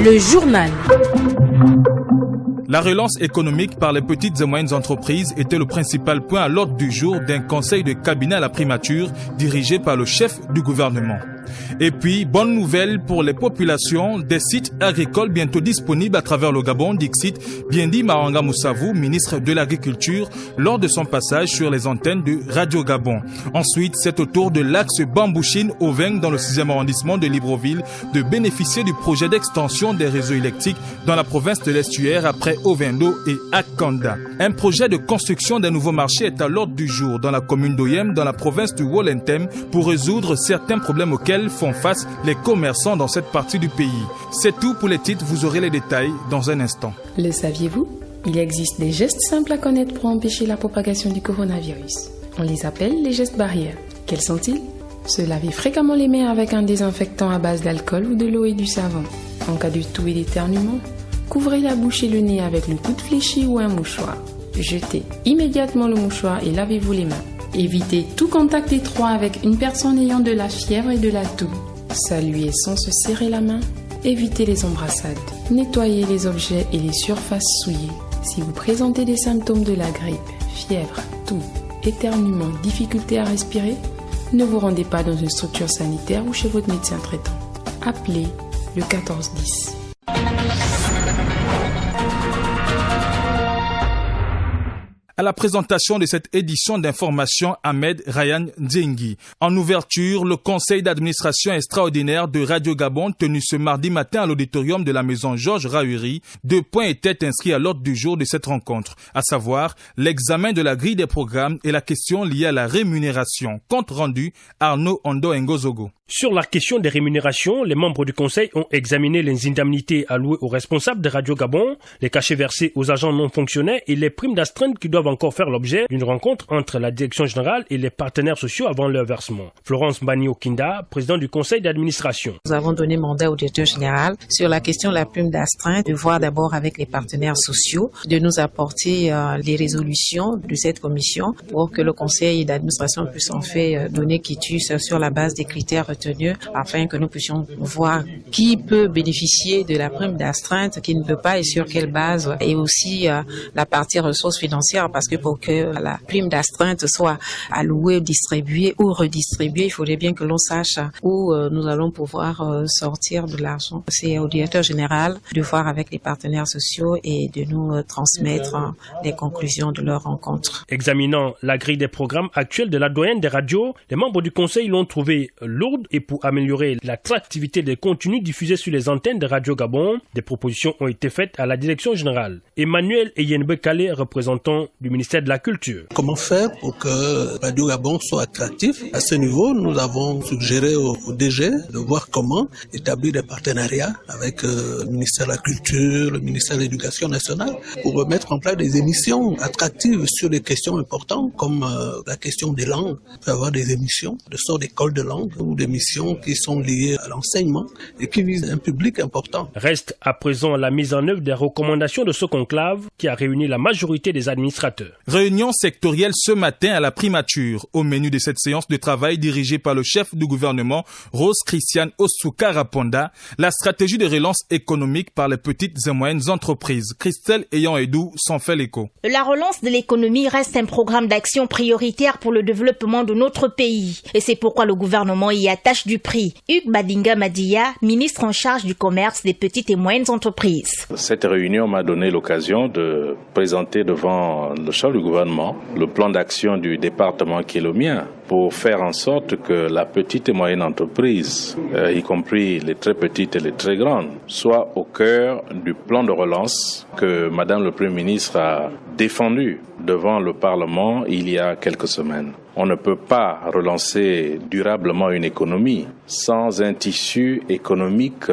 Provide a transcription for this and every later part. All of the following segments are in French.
Le journal. La relance économique par les petites et moyennes entreprises était le principal point à l'ordre du jour d'un conseil de cabinet à la primature dirigé par le chef du gouvernement. Et puis, bonne nouvelle pour les populations, des sites agricoles bientôt disponibles à travers le Gabon, dixit Biendi Mahanga Moussavou, ministre de l'Agriculture, lors de son passage sur les antennes de Radio Gabon. Ensuite, c'est au tour de l'axe Bambouchine-Oveng dans le 6e arrondissement de Libreville de bénéficier du projet d'extension des réseaux électriques dans la province de l'Estuaire après Ovendo et Akanda. Un projet de construction d'un nouveau marché est à l'ordre du jour dans la commune d'Oyem, dans la province du Wolentem, pour résoudre certains problèmes auxquels font face les commerçants dans cette partie du pays. C'est tout pour les titres, vous aurez les détails dans un instant. Le saviez-vous? Il existe des gestes simples à connaître pour empêcher la propagation du coronavirus. On les appelle les gestes barrières. Quels sont-ils? Se laver fréquemment les mains avec un désinfectant à base d'alcool ou de l'eau et du savon. En cas de toux et d'éternuement, couvrez la bouche et le nez avec le coude fléchi ou un mouchoir. Jetez immédiatement le mouchoir et lavez-vous les mains. Évitez tout contact étroit avec une personne ayant de la fièvre et de la toux. Saluez sans se serrer la main. Évitez les embrassades. Nettoyez les objets et les surfaces souillées. Si vous présentez des symptômes de la grippe, fièvre, toux, éternuement, difficulté à respirer, ne vous rendez pas dans une structure sanitaire ou chez votre médecin traitant. Appelez le 1410. À la présentation de cette édition d'information, Ahmed Ryan Djengi. En ouverture, le conseil d'administration extraordinaire de Radio Gabon tenu ce mardi matin à l'auditorium de la maison Georges Rahuri, 2 points étaient inscrits à l'ordre du jour de cette rencontre, à savoir l'examen de la grille des programmes et la question liée à la rémunération. Compte rendu, Arnaud Ondo Ngozogo. Sur la question des rémunérations, les membres du Conseil ont examiné les indemnités allouées aux responsables de Radio Gabon, les cachets versés aux agents non fonctionnaires et les primes d'astreinte qui doivent encore faire l'objet d'une rencontre entre la direction générale et les partenaires sociaux avant leur versement. Florence Mbani-Okinda, présidente du Conseil d'administration. Nous avons donné mandat au directeur général sur la question de la prime d'astreinte, de voir d'abord avec les partenaires sociaux, de nous apporter les résolutions de cette commission pour que le Conseil d'administration puisse en fait donner quitus sur la base des critères retenus afin que nous puissions voir qui peut bénéficier de la prime d'astreinte, qui ne peut pas et sur quelle base, et aussi la partie ressources financières, parce que pour que la prime d'astreinte soit allouée, distribuée ou redistribuée, il faudrait bien que l'on sache où nous allons pouvoir sortir de l'argent. C'est au directeur général de voir avec les partenaires sociaux et de nous transmettre les conclusions de leur rencontre. Examinant la grille des programmes actuels de la doyenne des radios, les membres du Conseil l'ont trouvée lourde et pour améliorer l'attractivité des contenus diffusés sur les antennes de Radio Gabon, des propositions ont été faites à la direction générale. Emmanuel Eyenbe Kale, représentant du ministère de la Culture. Comment faire pour que Radio Gabon soit attractif? À ce niveau, nous avons suggéré au DG de voir comment établir des partenariats avec le ministère de la Culture, le ministère de l'Éducation nationale, pour mettre en place des émissions attractives sur des questions importantes comme la question des langues. Il peut y avoir des émissions de sorte d'école de langue ou des missions qui sont liées à l'enseignement et qui visent un public important. Reste à présent la mise en œuvre des recommandations de ce conclave qui a réuni la majorité des administrateurs. Réunion sectorielle ce matin à la primature. Au menu de cette séance de travail dirigée par le chef du gouvernement, Rose Christiane Osuka Raponda, la stratégie de relance économique par les petites et moyennes entreprises. Christelle Ayant-Edou s'en fait l'écho. La relance de l'économie reste un programme d'action prioritaire pour le développement de notre pays. Et c'est pourquoi le gouvernement y attache du prix. Hugues Badinga Madia, ministre en charge du commerce des petites et moyennes entreprises. Cette réunion m'a donné l'occasion de présenter devant le chef du gouvernement le plan d'action du département qui est le mien pour faire en sorte que la petite et moyenne entreprise, y compris les très petites et les très grandes, soit au cœur du plan de relance que Madame le Premier ministre a défendu devant le Parlement il y a quelques semaines. On ne peut pas relancer durablement une économie sans un tissu économique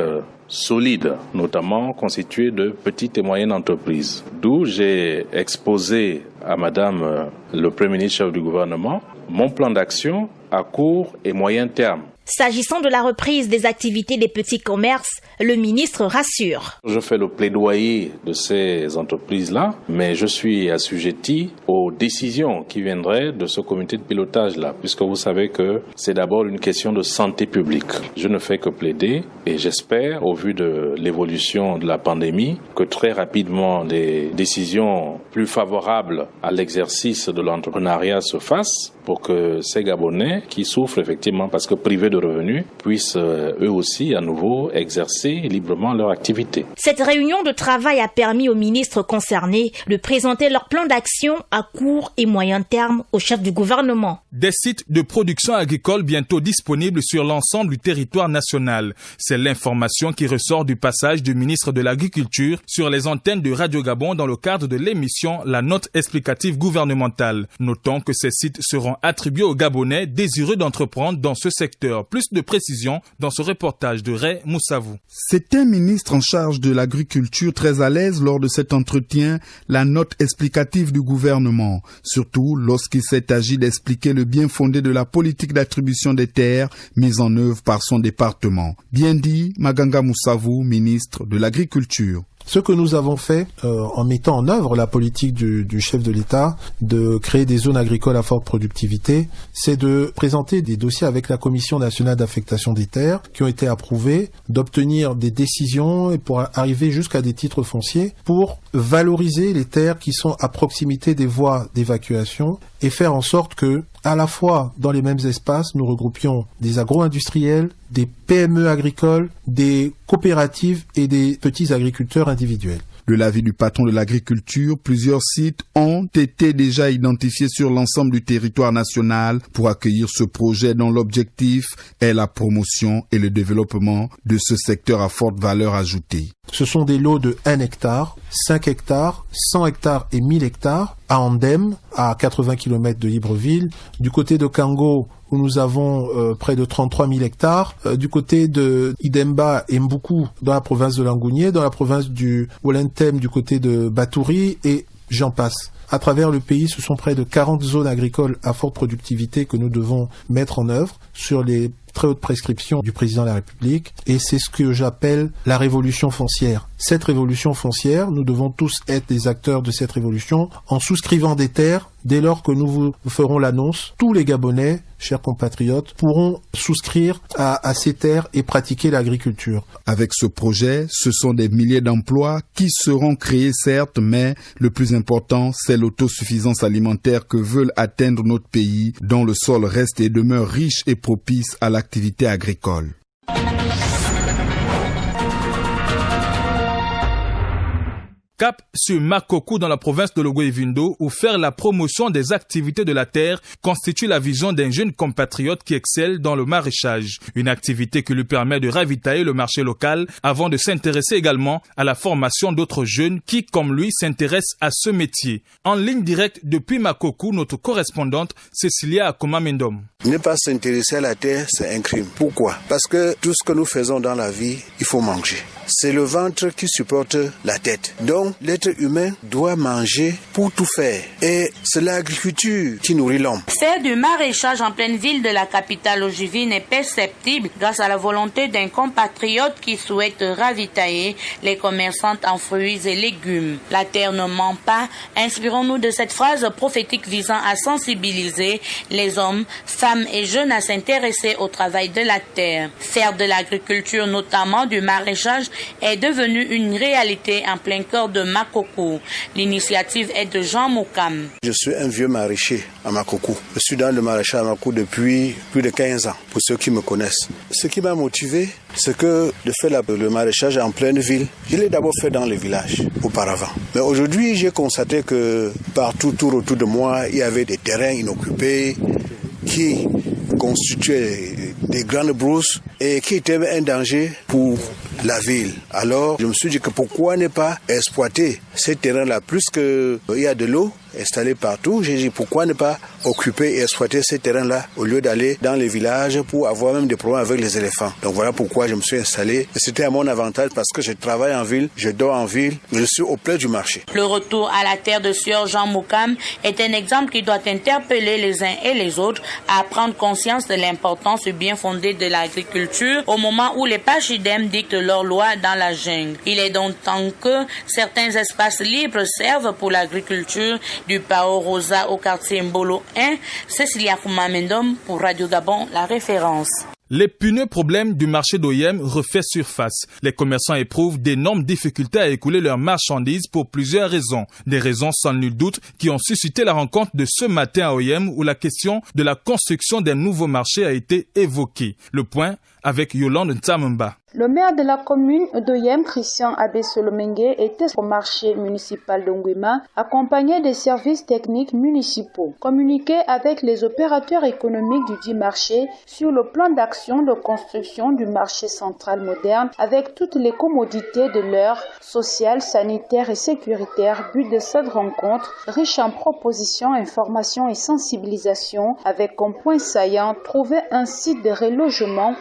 solide, notamment constitué de petites et moyennes entreprises. D'où j'ai exposé à Madame le Premier ministre chef du gouvernement mon plan d'action à court et moyen terme. S'agissant de la reprise des activités des petits commerces, le ministre rassure. Je fais le plaidoyer de ces entreprises-là, mais je suis assujetti aux décisions qui viendraient de ce comité de pilotage-là, puisque vous savez que c'est d'abord une question de santé publique. Je ne fais que plaider et j'espère, au vu de l'évolution de la pandémie, que très rapidement des décisions plus favorables à l'exercice de l'entrepreneuriat se fassent pour que ces Gabonais qui souffrent effectivement parce que privés de revenus puissent eux aussi à nouveau exercer librement leur activité. Cette réunion de travail a permis aux ministres concernés de présenter leur plan d'action à court et moyen terme au chef du gouvernement. Des sites de production agricole bientôt disponibles sur l'ensemble du territoire national. C'est l'information qui ressort du passage du ministre de l'Agriculture sur les antennes de Radio Gabon dans le cadre de l'émission La Note explicative gouvernementale. Notons que ces sites seront attribués aux Gabonais désireux d'entreprendre dans ce secteur. Plus de précisions dans ce reportage de Ray Moussavou. C'est un ministre en charge de l'agriculture très à l'aise lors de cet entretien, la note explicative du gouvernement, surtout lorsqu'il s'est agi d'expliquer le bien fondé de la politique d'attribution des terres mise en œuvre par son département. Bien dit, Maganga Moussavou, ministre de l'Agriculture. Ce que nous avons fait en mettant en œuvre la politique du chef de l'État de créer des zones agricoles à forte productivité, c'est de présenter des dossiers avec la Commission nationale d'affectation des terres qui ont été approuvés, d'obtenir des décisions et pour arriver jusqu'à des titres fonciers pour valoriser les terres qui sont à proximité des voies d'évacuation et faire en sorte que, à la fois dans les mêmes espaces, nous regroupions des agro-industriels, des PME agricoles, des coopératives et des petits agriculteurs individuels. De l'avis du patron de l'agriculture, plusieurs sites ont été déjà identifiés sur l'ensemble du territoire national pour accueillir ce projet dont l'objectif est la promotion et le développement de ce secteur à forte valeur ajoutée. Ce sont des lots de 1 hectare, 5 hectares, 100 hectares et 1000 hectares à Andem, à 80 km de Libreville. Du côté de Kango, où nous avons près de 33 000 hectares. Du côté de Idemba et Mboukou, dans la province de Langounier, dans la province du Wolentem, du côté de Batouri, et j'en passe. À travers le pays, ce sont près de 40 zones agricoles à forte productivité que nous devons mettre en œuvre sur les très hautes prescriptions du président de la République, et c'est ce que j'appelle la révolution foncière. Cette révolution foncière, nous devons tous être des acteurs de cette révolution en souscrivant des terres. Dès lors que nous vous ferons l'annonce, tous les Gabonais, chers compatriotes, pourront souscrire à ces terres et pratiquer l'agriculture. Avec ce projet, ce sont des milliers d'emplois qui seront créés certes, mais le plus important, c'est l'autosuffisance alimentaire que veulent atteindre notre pays, dont le sol reste et demeure riche et propice à l'activité agricole. Cap sur Makoko dans la province de Logo-Evindo, où faire la promotion des activités de la terre constitue la vision d'un jeune compatriote qui excelle dans le maraîchage. Une activité qui lui permet de ravitailler le marché local avant de s'intéresser également à la formation d'autres jeunes qui, comme lui, s'intéressent à ce métier. En ligne directe depuis Makoko, notre correspondante Cécilia Akoma-Mendom. Ne pas s'intéresser à la terre, c'est un crime. Pourquoi? Parce que tout ce que nous faisons dans la vie, il faut manger. C'est le ventre qui supporte la tête. Donc, l'être humain doit manger pour tout faire. Et c'est l'agriculture qui nourrit l'homme. Faire du maraîchage en pleine ville de la capitale ogivine est perceptible grâce à la volonté d'un compatriote qui souhaite ravitailler les commerçantes en fruits et légumes. La terre ne ment pas. Inspirons-nous de cette phrase prophétique visant à sensibiliser les hommes, femmes et jeunes à s'intéresser au travail de la terre. Faire de l'agriculture, notamment du maraîchage, est devenu une réalité en plein cœur de Makoko. L'initiative est de Jean Moukam. Je suis un vieux maraîcher à Makoko. Je suis dans le maraîchage à Makoko depuis plus de 15 ans, pour ceux qui me connaissent. Ce qui m'a motivé, c'est que de faire le maraîchage en pleine ville, je l'ai d'abord fait dans les villages auparavant. Mais aujourd'hui, j'ai constaté que partout autour de moi, il y avait des terrains inoccupés qui constituaient des grandes brousses et qui étaient un danger pour la ville. Alors, je me suis dit que pourquoi ne pas exploiter ces terrains-là, plus qu'il y a de l'eau installée partout. J'ai dit pourquoi ne pas occuper et exploiter ces terrains-là au lieu d'aller dans les villages pour avoir même des problèmes avec les éléphants. Donc voilà pourquoi je me suis installé. Et c'était à mon avantage parce que je travaille en ville, je dors en ville, je suis au plein du marché. Le retour à la terre de Sieur Jean Moukam est un exemple qui doit interpeller les uns et les autres à prendre conscience de l'importance du bien fondé de l'agriculture au moment où les pachidèmes dictent leurs lois dans la jungle. Il est donc temps que certains espaces libres servent pour l'agriculture. Du Pao Rosa au quartier Mbolo 1, Cécilia Koumamendom pour Radio Gabon, la référence. L'épineux problème du marché d'Oyem refait surface. Les commerçants éprouvent d'énormes difficultés à écouler leurs marchandises pour plusieurs raisons. Des raisons sans nul doute qui ont suscité la rencontre de ce matin à Oyem où la question de la construction d'un nouveau marché a été évoquée. Le point avec Yolande Ntamamba. Le maire de la commune d'Oyem, Christian Abe-Solomengue, était au marché municipal de Ngwema, accompagné des services techniques municipaux. Communiqué avec les opérateurs économiques du dit marché sur le plan d'action de construction du marché central moderne avec toutes les commodités de l'heure, sociales, sanitaires et sécuritaires. But de cette rencontre, riche en propositions, informations et sensibilisation, avec comme point saillant trouver un site de relogement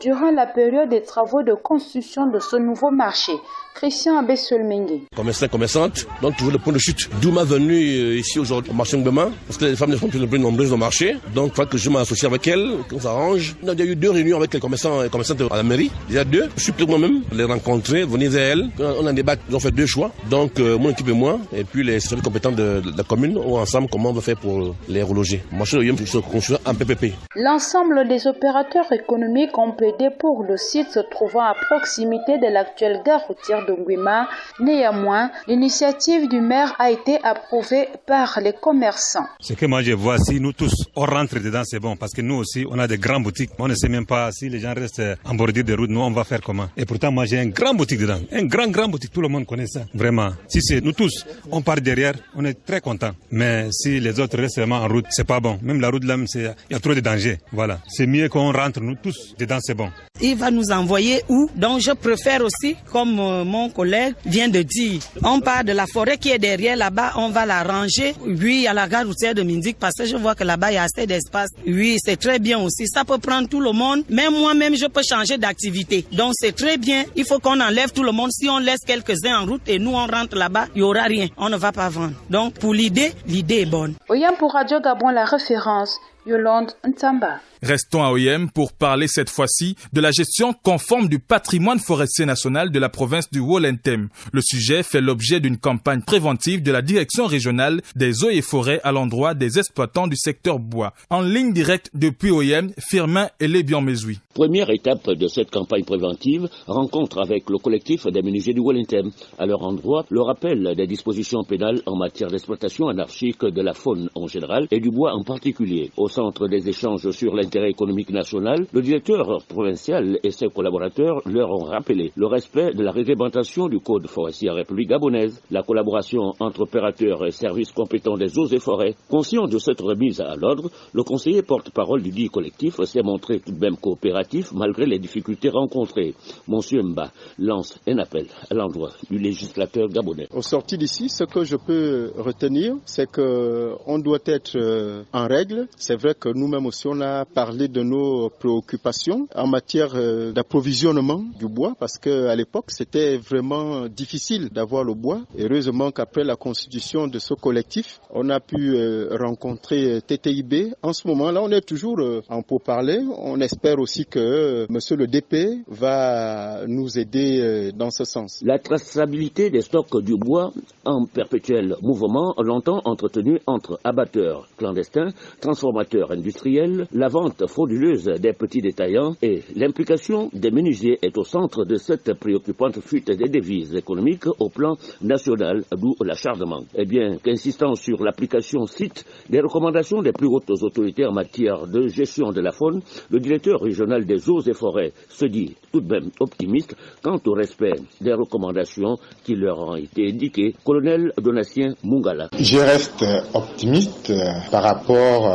durant la période des travaux de construction de ce nouveau marché. Christian Abe-Solomengue. Commerçante, donc toujours le point de chute. D'où ma venue ici aujourd'hui au marché Ngwema, parce que les femmes sont de plus en plus nombreuses au marché. Donc il faut que je m'associe avec elles, qu'on s'arrange. Il y a eu 2 réunions avec les commerçants et commerçantes à la mairie. Il y a 2. Je suis plutôt moi-même les rencontrer, venir vers elles. On a un débat, ils ont fait 2 choix. Donc mon équipe et moi, et puis les services compétents de la commune, ont ensemble comment on va faire pour les reloger. Marché de se construit en PPP. L'ensemble des opérateurs économiques ont plaidé pour le site se trouvant à proximité de l'actuelle gare routière de Ngwema. Néanmoins, l'initiative du maire a été approuvée par les commerçants. Ce que moi je vois, si nous tous on rentre dedans, c'est bon, parce que nous aussi on a des grandes boutiques. On ne sait même pas si les gens restent en bordure de route, nous on va faire comment. Et pourtant moi j'ai une grande boutique dedans, un grand boutique, tout le monde connaît ça. Vraiment, si c'est nous tous, on part derrière, on est très contents. Mais si les autres restent vraiment en route, c'est pas bon. Même la route là, il y a trop de dangers. Voilà, c'est mieux qu'on rentre nous tous dedans, c'est bon. Il va nous envoyer où? Donc je préfère aussi, comme mon collègue vient de dire, on part de la forêt qui est derrière là-bas, on va la ranger, oui, à la gare routière de Mindik, parce que je vois que là-bas il y a assez d'espace. Oui, c'est très bien aussi, ça peut prendre tout le monde, même moi-même je peux changer d'activité. Donc c'est très bien, il faut qu'on enlève tout le monde. Si on laisse quelques-uns en route et nous on rentre là-bas, il n'y aura rien, on ne va pas vendre. Donc pour l'idée est bonne. Oyem pour Radio Gabon, la référence. Yolande Ntamba. Restons à Oyem pour parler cette fois-ci de la gestion conforme du patrimoine forestier national de la province du Wollentem. Le sujet fait l'objet d'une campagne préventive de la direction régionale des eaux et forêts à l'endroit des exploitants du secteur bois. En ligne directe depuis Oyem, Firmin Elebian-Mezoui. Première étape de cette campagne préventive, rencontre avec le collectif des menuisiers du Wollentem. À leur endroit, le rappel des dispositions pénales en matière d'exploitation anarchique de la faune en général et du bois en particulier. Au centre des échanges sur l'intérêt économique national, le directeur provincial et ses collaborateurs leur ont rappelé le respect de la réglementation du Code forestier en République gabonaise, la collaboration entre opérateurs et services compétents des eaux et forêts. Conscient de cette remise à l'ordre, le conseiller porte-parole du dit collectif s'est montré tout de même coopératif malgré les difficultés rencontrées. Monsieur Mba lance un appel à l'endroit du législateur gabonais. Au sorti d'ici, ce que je peux retenir, c'est qu'on doit être en règle. C'est vrai que nous-mêmes aussi, on a parlé de nos préoccupations en matière d'approvisionnement du bois, parce qu'à l'époque, c'était vraiment difficile d'avoir le bois. Heureusement qu'après la constitution de ce collectif, on a pu rencontrer TTIB. En ce moment-là, on est toujours en pourparlers. On espère aussi que monsieur le DP va nous aider dans ce sens. La traçabilité des stocks du bois en perpétuel mouvement, longtemps entretenu entre abatteurs clandestins, transformateurs industriels, la vente frauduleuse des petits détaillants et l'implication des menuisiers est au centre de cette préoccupante fuite des devises économiques au plan national, d'où l'acharnement. Eh bien, qu'insistant sur l'application stricte des recommandations des plus hautes autorités en matière de gestion de la faune, le directeur régional des eaux et forêts se dit tout de même optimiste quant au respect des recommandations qui leur ont été indiquées. Colonel Donatien Mungala. Je reste optimiste par rapport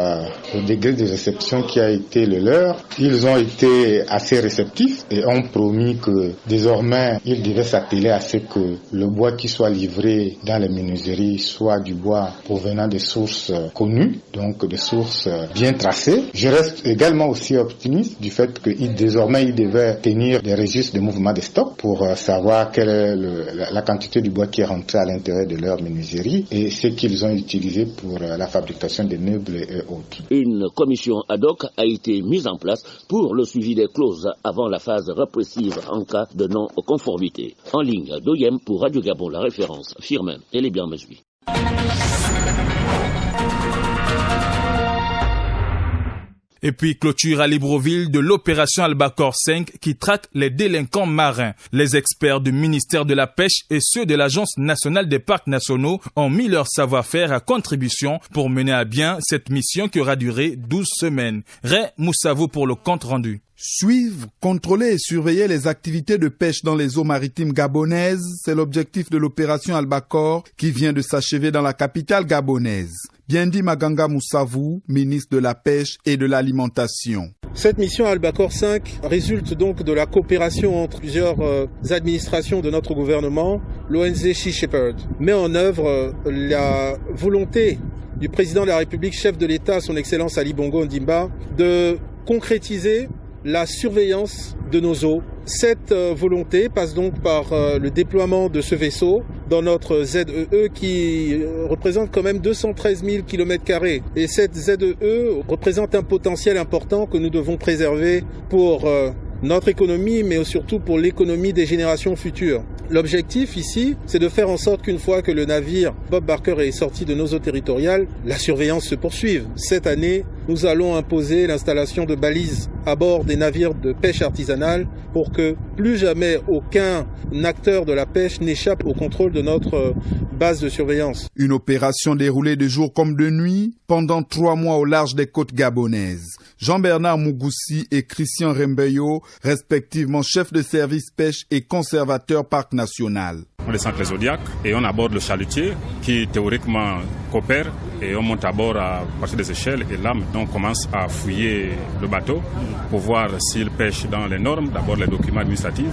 au degré de réception qui a été le leur. Ils ont été assez réceptifs et ont promis que désormais, ils devaient s'atteler à ce que le bois qui soit livré dans les menuiseries soit du bois provenant de sources connues, donc de sources bien tracées. Je reste également aussi optimiste du fait que désormais, ils devaient tenir des registres de mouvement de stock pour savoir quelle est la quantité du bois qui est rentré à l'intérieur de leur menuiserie et ce qu'ils ont utilisé pour la fabrication des meubles et autres. Une commission ad hoc a été mise en place pour le suivi des clauses avant la phase répressive en cas de non-conformité. En ligne d'OIM pour Radio Gabon, la référence Firmin et les Biens-Mesui. Et puis clôture à Libreville de l'opération Albacore 5 qui traque les délinquants marins. Les experts du ministère de la Pêche et ceux de l'Agence nationale des parcs nationaux ont mis leur savoir-faire à contribution pour mener à bien cette mission qui aura duré 12 semaines. Ray Moussavo pour le compte rendu. Suivre, contrôler et surveiller les activités de pêche dans les eaux maritimes gabonaises, c'est l'objectif de l'opération Albacore qui vient de s'achever dans la capitale gabonaise. Bien dit Maganga Moussavou, ministre de la Pêche et de l'Alimentation. Cette mission Albacore 5 résulte donc de la coopération entre plusieurs administrations de notre gouvernement. L'ONG Sea Shepherd met en œuvre la volonté du président de la République, chef de l'État, son Excellence Ali Bongo Ondimba, de concrétiser la surveillance de nos eaux. Cette volonté passe donc par le déploiement de ce vaisseau dans notre ZEE qui représente quand même 213 000 km². Et cette ZEE représente un potentiel important que nous devons préserver pour notre économie, mais surtout pour l'économie des générations futures. L'objectif ici, c'est de faire en sorte qu'une fois que le navire Bob Barker est sorti de nos eaux territoriales, la surveillance se poursuive. Cette année, nous allons imposer l'installation de balises à bord des navires de pêche artisanale pour que plus jamais aucun acteur de la pêche n'échappe au contrôle de notre base de surveillance. Une opération déroulée de jour comme de nuit pendant 3 mois au large des côtes gabonaises. Jean-Bernard Mougoussi et Christian Rembeyo, respectivement chef de service pêche et conservateur parc national. On descend les Zodiacs et on aborde le chalutier qui théoriquement coopère et on monte à bord à partir des échelles et là maintenant on commence à fouiller le bateau pour voir s'il pêche dans les normes, d'abord les documents administratifs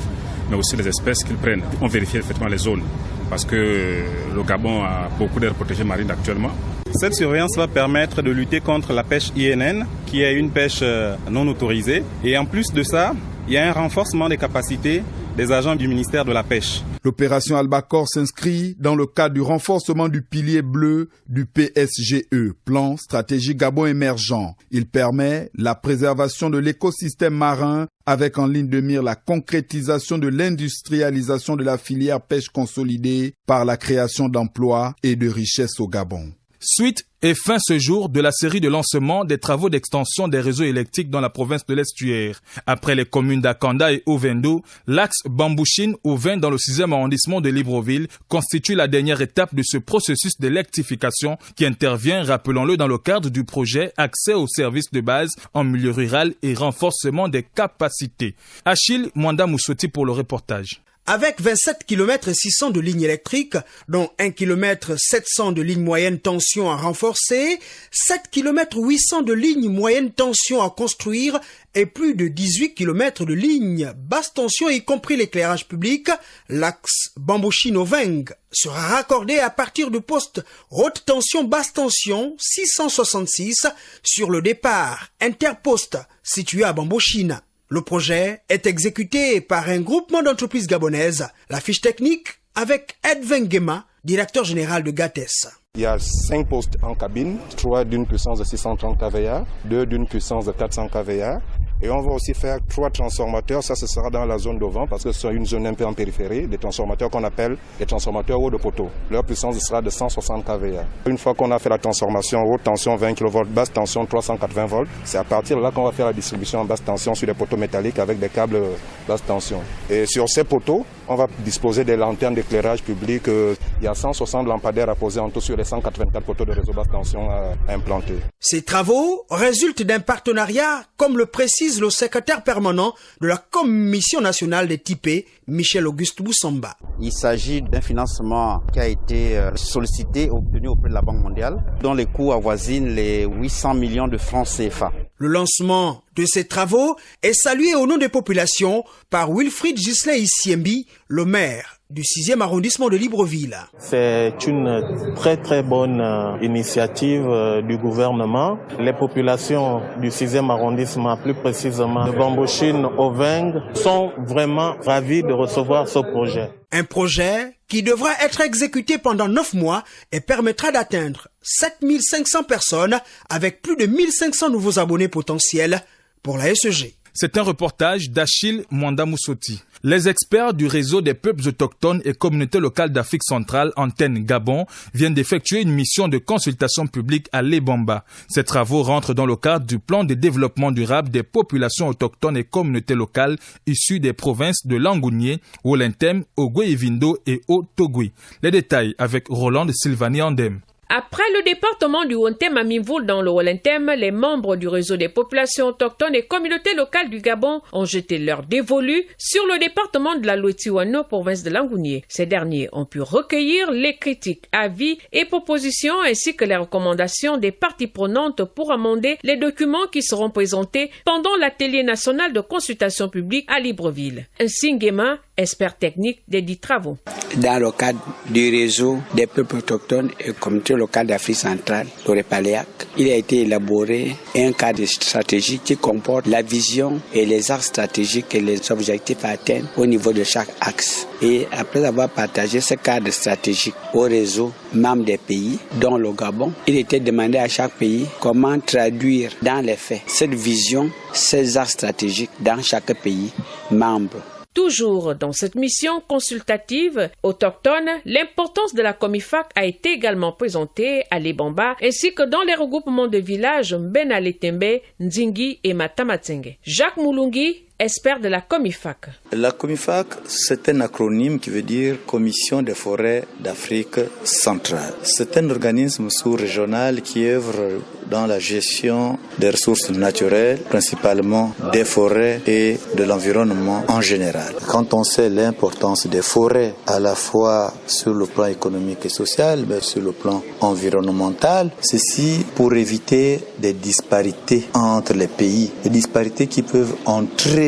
mais aussi les espèces qu'ils prennent. On vérifie effectivement les zones parce que le Gabon a beaucoup d'aires protégées marines actuellement. Cette surveillance va permettre de lutter contre la pêche INN qui est une pêche non autorisée et en plus de ça, il y a un renforcement des capacités des agents du ministère de la Pêche. L'opération Albacore s'inscrit dans le cadre du renforcement du pilier bleu du PSGE, Plan Stratégie Gabon Émergent. Il permet la préservation de l'écosystème marin avec en ligne de mire la concrétisation de l'industrialisation de la filière pêche consolidée par la création d'emplois et de richesses au Gabon. Suite et fin ce jour de la série de lancement des travaux d'extension des réseaux électriques dans la province de l'Estuaire. Après les communes d'Akanda et Ovendo, l'axe Bambouchine-Ouvin dans le 6e arrondissement de Libreville constitue la dernière étape de ce processus d'électrification qui intervient, rappelons-le, dans le cadre du projet Accès aux services de base en milieu rural et renforcement des capacités. Achille Mwanda Moussoti pour le reportage. Avec 27 km 600 de lignes électriques, dont 1 km 700 de lignes moyenne tension à renforcer, 7 km 800 de lignes moyenne tension à construire et plus de 18 km de lignes basse tension, y compris l'éclairage public, l'axe Bambouchine-Oveng sera raccordé à partir de postes haute tension basse tension 666 sur le départ interposte situé à Bambouchine. Le projet est exécuté par un groupement d'entreprises gabonaises. La fiche technique avec Edwin Gema, directeur général de GATES. Il y a 5 postes en cabine, 3 d'une puissance de 630 kVA, 2 d'une puissance de 400 kVA. Et on va aussi faire 3 transformateurs, ça ce sera dans la zone de vent parce que c'est une zone un peu en périphérie, des transformateurs qu'on appelle les transformateurs haut de poteau. Leur puissance sera de 160 kVA. Une fois qu'on a fait la transformation haute tension 20 kV, basse tension 380 volts, c'est à partir de là qu'on va faire la distribution en basse tension sur des poteaux métalliques avec des câbles basse tension. Et sur ces poteaux, On va disposer des lanternes d'éclairage public. Il y a 160 lampadaires à poser en tout sur les 184 poteaux de réseau basse tension à implanter. Ces travaux résultent d'un partenariat, comme le précise le secrétaire permanent de la Commission nationale des typés, Michel Auguste Boussamba. Il s'agit d'un financement qui a été sollicité et obtenu auprès de la Banque mondiale, dont les coûts avoisinent les 800 millions de francs CFA. Le lancement de ces travaux est salué au nom des populations par Wilfried Gislain Issiembi, le maire du 6e arrondissement de Libreville. C'est une très bonne initiative du gouvernement. Les populations du 6e arrondissement, plus précisément de Bambochine au Veng, sont vraiment ravies de recevoir ce projet. Un projet qui devra être exécuté pendant 9 mois et permettra d'atteindre 7500 personnes avec plus de 1500 nouveaux abonnés potentiels pour la SEG. C'est un reportage d'Achille Mwanda-Moussoti. Les experts du réseau des peuples autochtones et communautés locales d'Afrique centrale, Antenne Gabon, viennent d'effectuer une mission de consultation publique à Lebamba. Ces travaux rentrent dans le cadre du plan de développement durable des populations autochtones et communautés locales issues des provinces de Langounié, Wolentem, Ogwe-Ivindo et Haut-Togui. Les détails avec Roland Sylvanie Andem. Après le département du Wontem à Mimvoul dans le Wolentem, les membres du réseau des populations autochtones et communautés locales du Gabon ont jeté leur dévolu sur le département de la Lotiwano, province de Langounié. Ces derniers ont pu recueillir les critiques, avis et propositions ainsi que les recommandations des parties prenantes pour amender les documents qui seront présentés pendant l'atelier national de consultation publique à Libreville. Nsingema, expert technique des dits travaux. Dans le cadre du réseau des peuples autochtones et communautés locales d'Afrique centrale, le REPALEAC, il a été élaboré un cadre stratégique qui comporte la vision et les axes stratégiques et les objectifs à atteindre au niveau de chaque axe. Et après avoir partagé ce cadre stratégique au réseau membre des pays, dont le Gabon, il était demandé à chaque pays comment traduire dans les faits cette vision, ces axes stratégiques dans chaque pays membre. Toujours dans cette mission consultative autochtone, l'importance de la Comifac a été également présentée à Lebamba ainsi que dans les regroupements de villages Mbenaletembe, Nzingi et Matamatsenge. Jacques Moulungi, expert de la Comifac. La Comifac, c'est un acronyme qui veut dire Commission des forêts d'Afrique centrale. C'est un organisme sous-régional qui œuvre dans la gestion des ressources naturelles, principalement des forêts et de l'environnement en général. Quand on sait l'importance des forêts, à la fois sur le plan économique et social, mais sur le plan environnemental, ceci pour éviter des disparités entre les pays, des disparités qui peuvent entraîner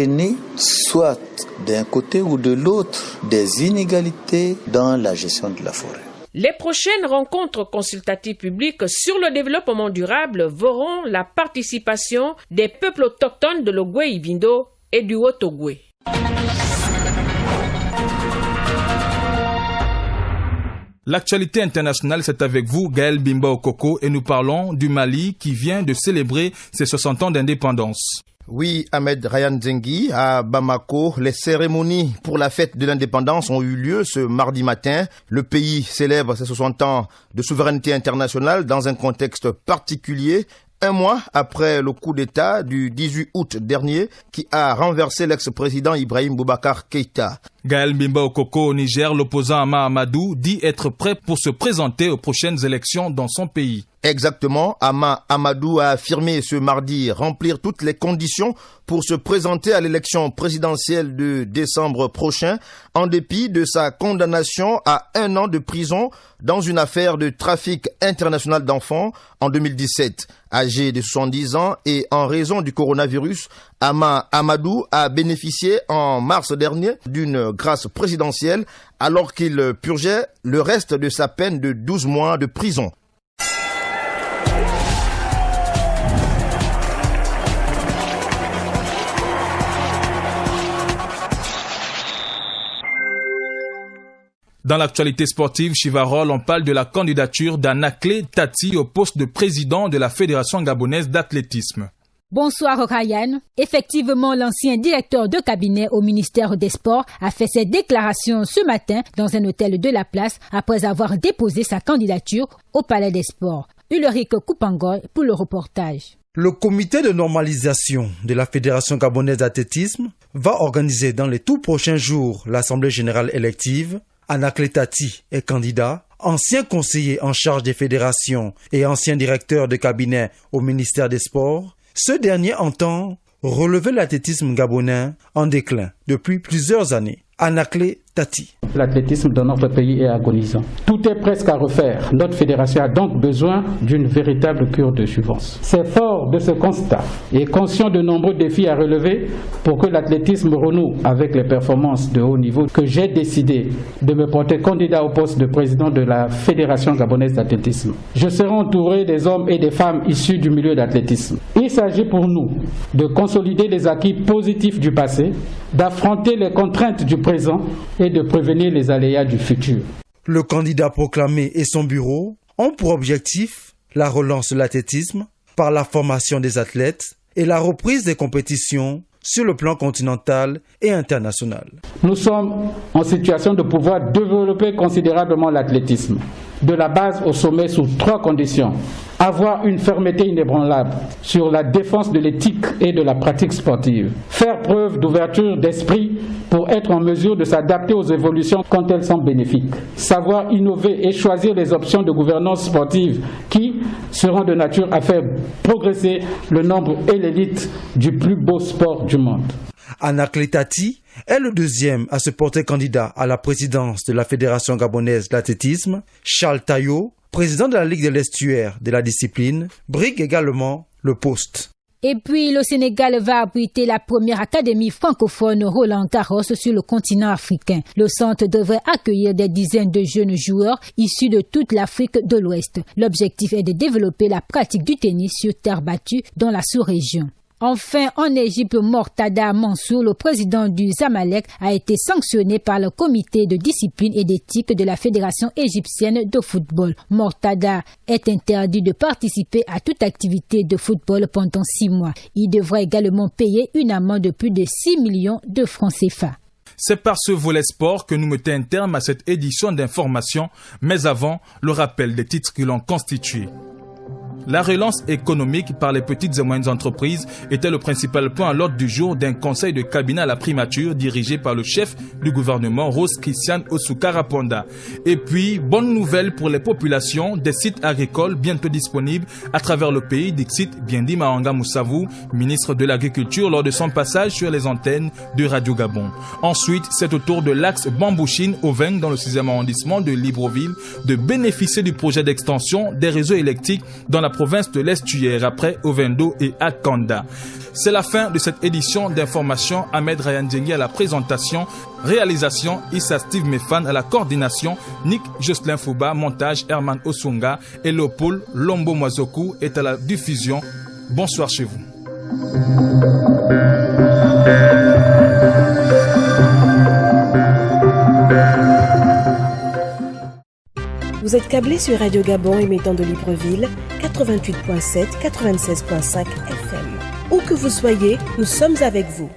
soit d'un côté ou de l'autre des inégalités dans la gestion de la forêt. Les prochaines rencontres consultatives publiques sur le développement durable verront la participation des peuples autochtones de l'Ogwe-Ivindo et du Haut-Togwe. L'actualité internationale, c'est avec vous, Gaël Bimba Okoko, et nous parlons du Mali qui vient de célébrer ses 60 ans d'indépendance. Oui, Ahmed Ryan Zengi, à Bamako, les cérémonies pour la fête de l'indépendance ont eu lieu ce mardi matin. Le pays célèbre ses 60 ans de souveraineté internationale dans un contexte particulier. Un mois après le coup d'État du 18 août dernier qui a renversé l'ex-président Ibrahim Boubacar Keïta. Gaël Bimba Okoko au Niger, l'opposant Ama Amadou, dit être prêt pour se présenter aux prochaines élections dans son pays. Exactement, Ama Amadou a affirmé ce mardi remplir toutes les conditions pour se présenter à l'élection présidentielle de décembre prochain, en dépit de sa condamnation à 1 an de prison dans une affaire de trafic international d'enfants en 2017. Âgé de 70 ans et en raison du coronavirus, Ama Amadou a bénéficié en mars dernier d'une grâce présidentielle alors qu'il purgeait le reste de sa peine de 12 mois de prison. Dans l'actualité sportive, Chivarol, on parle de la candidature d'Anaklé Tati au poste de président de la Fédération gabonaise d'athlétisme. Bonsoir Ryan. Effectivement, l'ancien directeur de cabinet au ministère des Sports a fait ses déclarations ce matin dans un hôtel de la place après avoir déposé sa candidature au Palais des Sports. Ulrich Koupangoy pour le reportage. Le comité de normalisation de la Fédération gabonaise d'athlétisme va organiser dans les tout prochains jours l'Assemblée générale élective. Anakle Tati est candidat, ancien conseiller en charge des fédérations et ancien directeur de cabinet au ministère des Sports. Ce dernier entend relever l'athlétisme gabonais en déclin depuis plusieurs années. Anakle Tati. L'athlétisme dans notre pays est agonisant. Tout est presque à refaire. Notre fédération a donc besoin d'une véritable cure de jouvence. C'est fort de ce constat et conscient de nombreux défis à relever pour que l'athlétisme renoue avec les performances de haut niveau que j'ai décidé de me porter candidat au poste de président de la Fédération gabonaise d'athlétisme. Je serai entouré des hommes et des femmes issus du milieu d'athlétisme. Il s'agit pour nous de consolider les acquis positifs du passé, d'affronter les contraintes du présent et de prévenir les aléas du futur. Le candidat proclamé et son bureau ont pour objectif la relance de l'athlétisme par la formation des athlètes et la reprise des compétitions sur le plan continental et international. Nous sommes en situation de pouvoir développer considérablement l'athlétisme, de la base au sommet sous 3 conditions. Avoir une fermeté inébranlable sur la défense de l'éthique et de la pratique sportive. Faire preuve d'ouverture d'esprit pour être en mesure de s'adapter aux évolutions quand elles sont bénéfiques. Savoir innover et choisir les options de gouvernance sportive qui seront de nature à faire progresser le nombre et l'élite du plus beau sport du monde. Anakle Tati est le deuxième à se porter candidat à la présidence de la Fédération gabonaise d'athlétisme. Charles Taillot, président de la Ligue de l'Estuaire de la discipline, brigue également le poste. Et puis, le Sénégal va abriter la première académie francophone Roland Garros sur le continent africain. Le centre devrait accueillir des dizaines de jeunes joueurs issus de toute l'Afrique de l'Ouest. L'objectif est de développer la pratique du tennis sur terre battue dans la sous-région. Enfin, en Égypte, Mortada Mansour, le président du Zamalek, a été sanctionné par le comité de discipline et d'éthique de la Fédération égyptienne de football. Mortada est interdit de participer à toute activité de football pendant 6 mois. Il devra également payer une amende de plus de 6 millions de francs CFA. C'est par ce volet sport que nous mettons un terme à cette édition d'information, mais avant, le rappel des titres qui l'ont constitué. La relance économique par les petites et moyennes entreprises était le principal point à l'ordre du jour d'un conseil de cabinet à la primature dirigé par le chef du gouvernement, Rose Christiane Osuka-Raponda. Et puis, bonne nouvelle pour les populations, des sites agricoles bientôt disponibles à travers le pays, dixit Biendi Mahanga Moussavou, ministre de l'Agriculture, lors de son passage sur les antennes de Radio Gabon. Ensuite, c'est au tour de l'axe Bambouchine-Oveng dans le 6e arrondissement de Libreville de bénéficier du projet d'extension des réseaux électriques dans la province de l'Estuaire après Ovendo et Akanda. C'est la fin de cette édition d'information. Ahmed Ryan Djengi à la présentation, réalisation Issa Steve Mefan à la coordination, Nick Jocelyn Fouba, montage Herman Osunga et Léopold Lombo Mwazoku est à la diffusion. Bonsoir chez vous. Vous êtes câblé sur Radio Gabon émettant de Libreville, 88.7, 96.5 FM. Où que vous soyez, nous sommes avec vous.